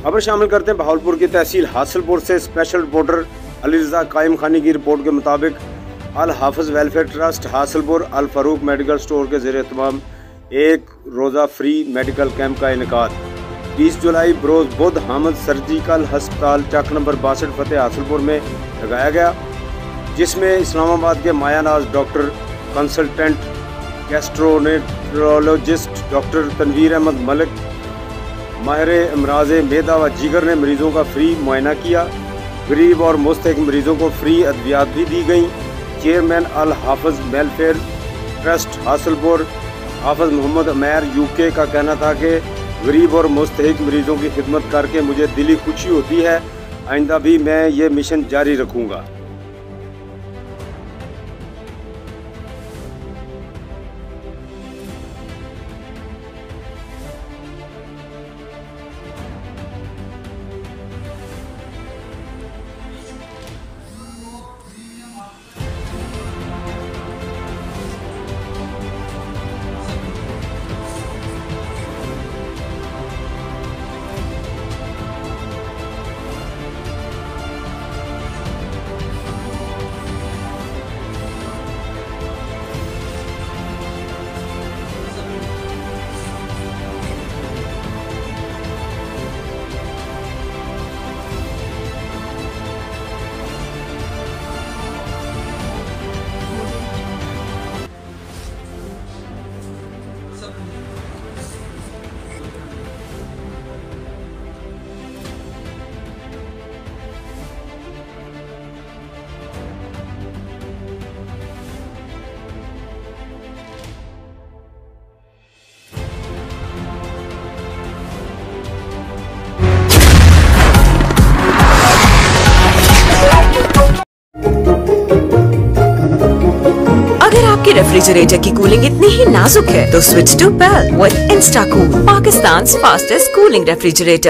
खबर शामिल करते हैं बहावलपुर की तहसील हासिलपुर से। स्पेशल रिपोर्टर अली रजा कायम खानी की रिपोर्ट के मुताबिक अल हाफिज वेलफेयर ट्रस्ट हासिलपुर अल फारूक मेडिकल स्टोर के ज़रिए तमाम एक रोज़ा फ्री मेडिकल कैंप का इनेकाद 20 जुलाई बरोज़ बुध हामिद सर्जिकल हस्पताल चक नंबर 62 फतेह हासिलपुर में लगाया गया, जिसमें इस्लामाबाद के मायानाज doctor, consultant gastroenterologist doctor Tanveer Ahmed Malik, माहिर अमराज मेदा व जिगर ने मरीज़ों का फ्री मुआयना किया। गरीब और मुस्तहिक मरीज़ों को फ्री अद्वियात भी दी गई। चेयरमैन अल हाफिज वेलफेयर ट्रस्ट हासिलपुर हाफिज मोहम्मद उमैर यूके का कहना था कि गरीब और मुस्तहिक मरीज़ों की खिदमत करके मुझे दिली खुशी होती है। आइंदा भी मैं ये मिशन जारी रखूँगा। आपके रेफ्रिजरेटर की कूलिंग इतनी ही नाजुक है तो switch to PEL with insta cool, Pakistan fastest cooling refrigerator.